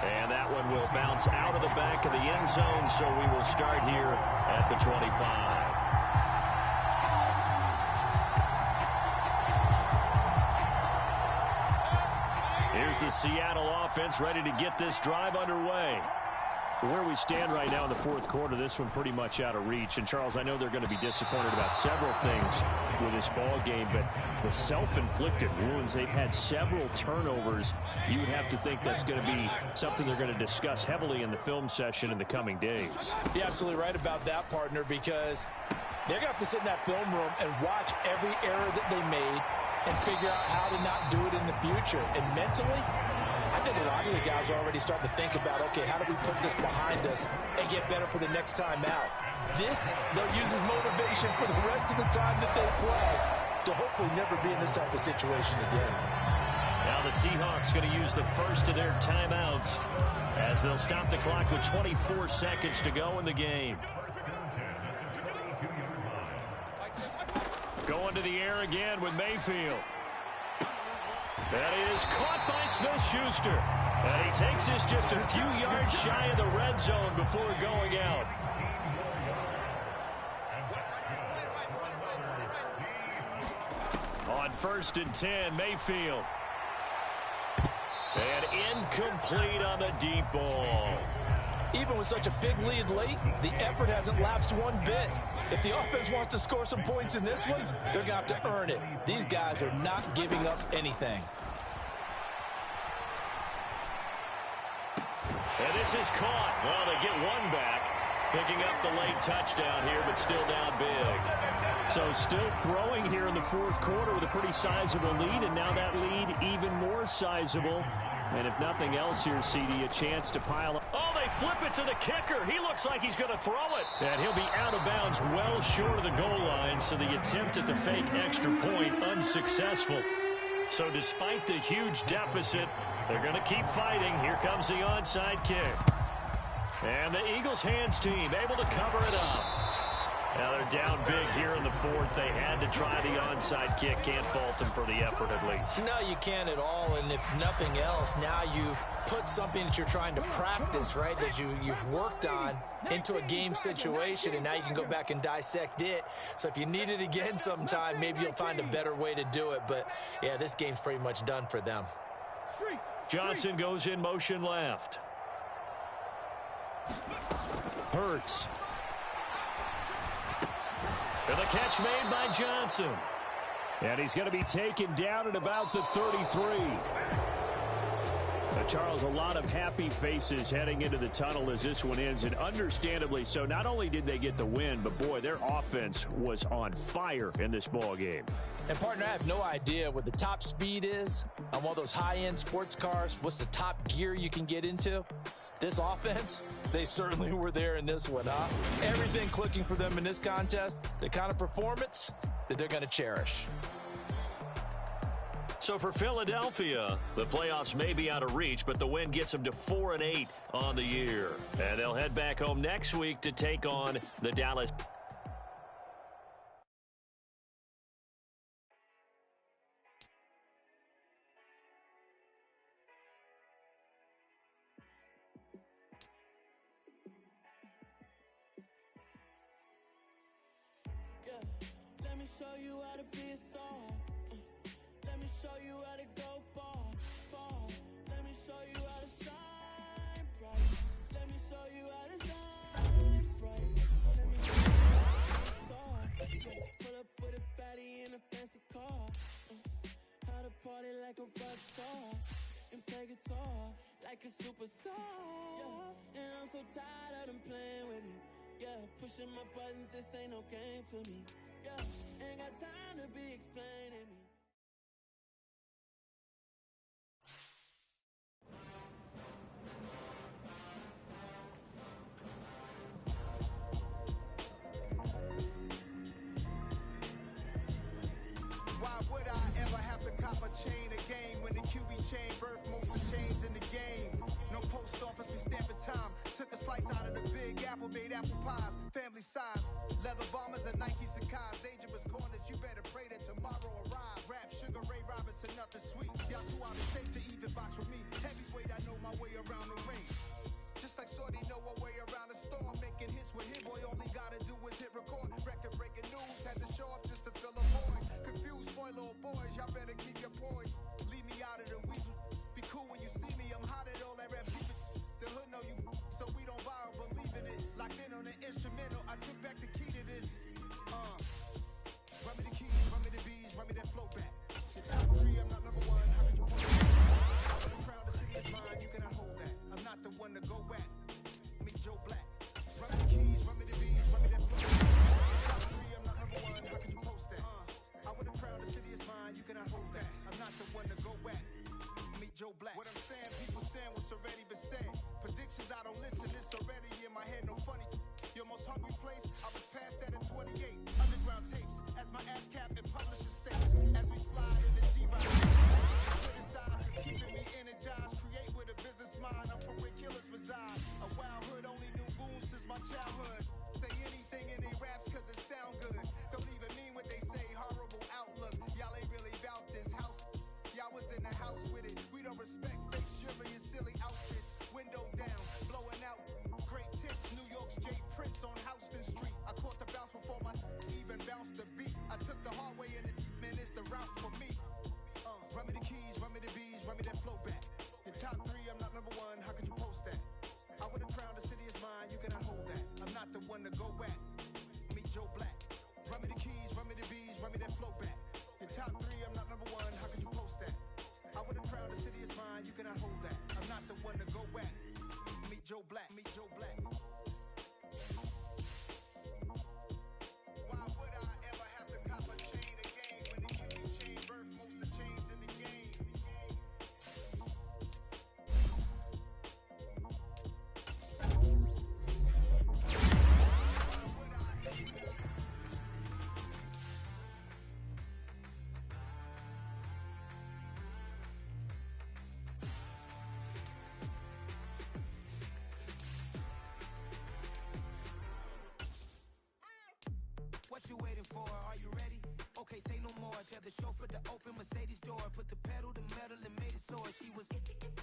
C: And that one will bounce out of the back of the end zone, so we will start here at the 25. Here's the Seattle offense ready to get this drive underway. Where we stand right now in the fourth quarter, this one pretty much out of reach. And, Charles, I know they're going to be disappointed about several things with this ball game, but the self-inflicted wounds, they've had several turnovers. You would have to think that's going to be something they're going to discuss heavily in the film session in the coming days.
G: You're absolutely right about that, partner, because they're going to have to sit in that film room and watch every error that they made and figure out how to not do it in the future. And mentally, I think a lot of the guys are already starting to think about, okay, how do we put this behind us and get better for the next time out? This, they'll use as motivation for the rest of the time that they play to hopefully never be in this type of situation again.
C: Now the Seahawks going to use the first of their timeouts as they'll stop the clock with 24 seconds to go in the game. Going to the air again with Mayfield. That is caught by Smith-Schuster. And he takes this just a few yards shy of the red zone before going out. On 1st and 10, Mayfield. And incomplete on the deep ball.
G: Even with such a big lead late, the effort hasn't lapsed one bit. If the offense wants to score some points in this one, they're going to have to earn it. These guys are not giving up anything.
C: And this is caught. Well, they get one back, picking up the late touchdown here, but still down big.
I: So still throwing here in the fourth quarter with a pretty sizable lead, and now that lead even more sizable. And if nothing else here, CD, a chance to pile up.
C: Oh, they flip it to the kicker. He looks like he's going to throw it. And he'll be out of bounds well short of the goal line, so the attempt at the fake extra point unsuccessful. So despite the huge deficit, they're going to keep fighting. Here comes the onside kick. And the Eagles hands team able to cover it up. Now they're down big here in the fourth. They had to try the onside kick. Can't fault them for the effort at least.
G: No, you can't at all. And if nothing else, now you've put something that you're trying to practice, right, that you've worked on into a game situation, and now you can go back and dissect it. So if you need it again sometime, maybe you'll find a better way to do it. But, yeah, this game's pretty much done for them.
C: Johnson goes in motion left. Hurts. And the catch made by Johnson. And he's going to be taken down at about the 33. Charles, a lot of happy faces heading into the tunnel as this one ends, and understandably so. Not only did they get the win, but, boy, their offense was on fire in this ball game.
G: And, partner, I have no idea what the top speed is on one of those high-end sports cars. What's the top gear you can get into? This offense, they certainly were there in this one, huh? Everything clicking for them in this contest, the kind of performance that they're going to cherish.
C: So for Philadelphia, the playoffs may be out of reach, but the win gets them to 4-8 on the year. And they'll head back home next week to take on the Dallas.
J: Let me show you how to be a star. Let me show you how to go far, far. Let me show you how to shine bright. Let me show you how to shine bright. Let me show you how to be a star. Pull up with a baddie in a fancy car. How to party like a rock star and play guitar like a superstar. Yeah. And I'm so tired of them playing with me. Yeah, pushing my buttons, this ain't no game to me. Yeah, ain't got time to be explaining me.
D: Why would I ever have to cop a chain again when the QB chain birth most of chains in the game? No post office, we stamping time. Took a slice out of the big apple, made apple pies, family size. Leather bombers and Nike Sacai's. Dangerous corners, you better pray that tomorrow arrive. Rap, Sugar Ray Robinson, nothing sweet. Y'all too out of shape to even box with me. Heavyweight, I know my way around the ring. Just like Shorty know her way around the storm. Making hits with him, boy, all he gotta do is hit record. Record breaking news, had to show up just to fill a void. Confused, spoiled little boys, y'all better keep your poise. Leave me out of the weasel. Be cool when you see me, I'm hot at all that rap shit. The hood know you, so we don't buy or believe in it. Locked in on the instrumental, I took back the key to this. Run me the keys, run me the bees, run me that flow back. The top three, I'm not number one, how could you point me? I'm the crown, the city is mine, you cannot hold that. I'm not the one to go at. Me, Joe Black. Run me the keys, run me the bees, run me that flow back. The top three, I'm not number one, how could you post that? I want the crown, the city is mine, you cannot hold that. I'm not the one to go at. Me, Joe Black. What I'm saying, people saying what's already been said. Predictions, I don't listen, it's already in my head, no funny. Your most hungry place, I was past that at 28. Underground tapes, as my ass cap and publishing states. As we slide in the G-Ride. Criticize is keeping me energized. Create with a business mind, I'm from where killers reside. A wild hood, only knew goons since my childhood. Say anything in they raps cause it sound good. Don't even mean what they say, horrible outlook. Y'all ain't really about this house. Y'all was in the house with it. We don't respect fake jewelry and silly outfits. Window down, blowing out. Great tips, New York's J. Prince on Houston Street. I caught the bounce before my even bounced the beat. I took the hard way and it, man, it's the route for me. Run me the keys, run me the bees, run me that flow back. Your top three, I'm not number one, how could you post that? I would have crowned, the city is mine, you cannot hold that. I'm not the before. Are you ready? Okay, say no more. Tell the chauffeur to open Mercedes door. Put the pedal to metal and made it soar. She was,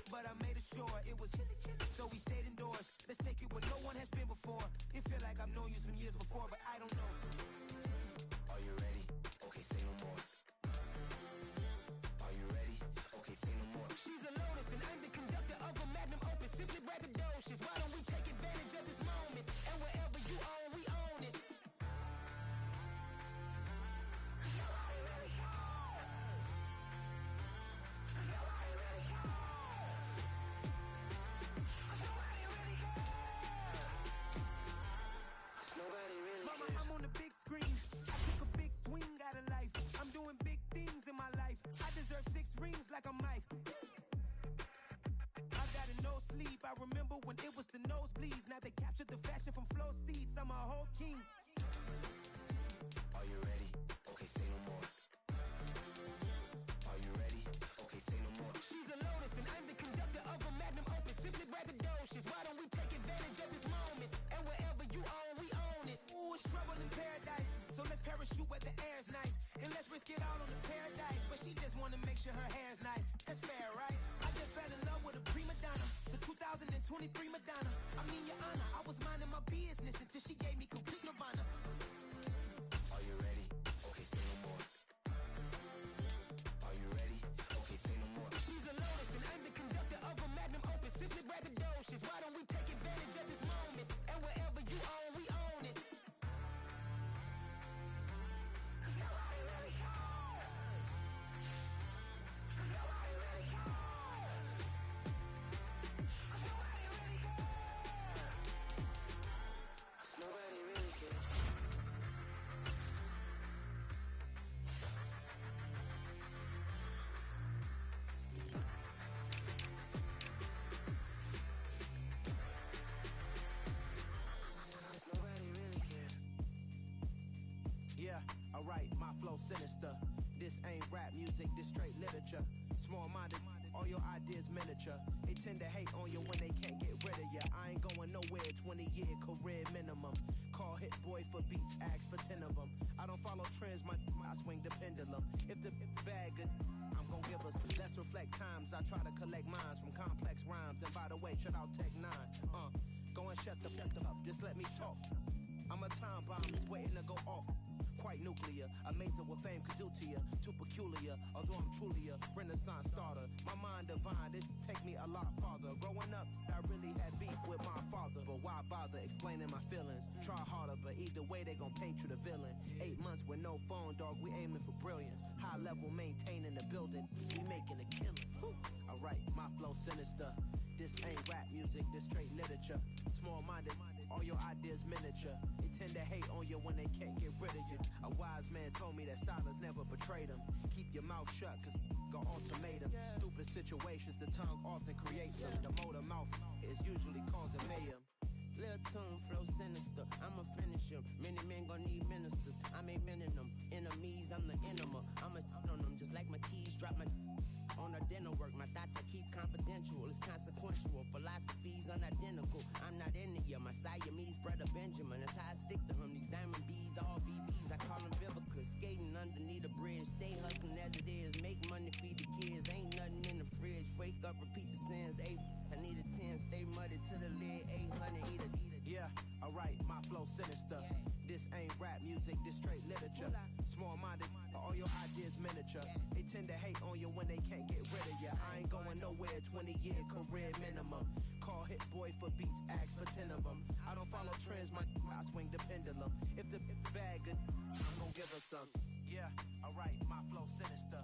D: but I made it sure it was. So we stayed indoors. Let's take it where no one has been before. It feel like I've known you some years before, but I don't know. Are you ready? Okay, say no more. Are you ready? Okay, say no more. She's a Lotus and I'm the conductor of a magnum opus. Simply braggadocious. Why don't we take advantage of this moment? And wherever you own, we own it. Mama, I'm on the big screen. I took a big swing out of life. I'm doing big things in my life. I deserve 6 rings like I'm Mike. I got a no sleep. I remember when it was the nosebleeds. Now they captured the fashion from flow seats. I'm a whole king. Are you ready? Okay, say no more. Are you ready? Okay, say no more. She's a Lotus and I'm the conductor of a magnum opus. Simply braggadocious. Why don't we take advantage of this moment? And wherever you own, we own it. Ooh, it's trouble in paradise. So let's parachute where the air's nice. And let's risk it all on the paradise. But she just wanna make sure her hair's nice. That's fair, right? I just fell in love with a prima donna. The 2023 Madonna. I mean, your honor, I was minding my business until she gave me complete nirvana. Are you ready? Okay, say no more. Are you ready? Okay, say no more. She's a Lotus and I'm the conductor of a magnum opus. Simply braggadocious. Why don't we take advantage of this moment? And wherever you own, we own it. Nobody really cares. Nobody really cares. Yeah, alright, my flow sinister. This ain't rap music, this straight literature. Small-minded, all your ideas miniature. They tend to hate on you when they can't get rid of you. I ain't going nowhere, 20-year career minimum. Call hit boy for beats, ask for 10 of them. I don't follow trends, I swing the pendulum. If the bag good, I'm gon' give us. Let's reflect times, I try to collect minds from complex rhymes. And by the way, shout out Tech 9. Go and shut the up, just let me talk. I'm a time bomb, it's waiting to go off. Quite nuclear, amazing what fame could do to you. Too peculiar, although I'm truly a renaissance starter. My mind divine, it take me a lot farther. Growing up, I really had beef with my father. But why bother explaining my feelings? Try harder, but either way they gon' paint you the villain. 8 months with no phone, dog, we aiming for brilliance. High level maintaining the building, we making a killing. Alright, my flow sinister. This ain't rap music, this straight literature. Small-minded, all your ideas miniature. They tend to hate on you when they can't get rid of you. A wise man told me that silence never betrayed him. Keep your mouth shut, cause got ultimatums. Stupid situations, the tongue often creates them. The motor mouth is usually causing mayhem.
E: Lil' tune, flow sinister, I'ma finish him. Many men gon' need ministers, I ain't mending them. Enemies, I'm the enema, I'ma on them. Just like my keys, drop my on the dinner work. My thoughts I keep confidential, it's consequential. Philosophies unidentical, I'm not in it yet. My Siamese brother Benjamin, that's how I stick to him. These diamond bees, all BBs, I call them Vivica. Skating underneath a bridge, stay hustling as it is. Make money, feed the kids, ain't nothing in the fridge. Wake up, repeat the sins, I need a 10, stay muddy to the lid, 800, eat a.
D: Yeah, alright, my flow sinister. This ain't rap music, this straight literature. Small-minded, all your ideas miniature. They tend to hate on you when they can't get rid of you. I ain't going nowhere, 20-year career minimum. Call hit boy for beats, ask for 10 of them. I don't follow trends, I swing the pendulum. If the bag good, I'm gon' give her some. Yeah, alright, my flow sinister.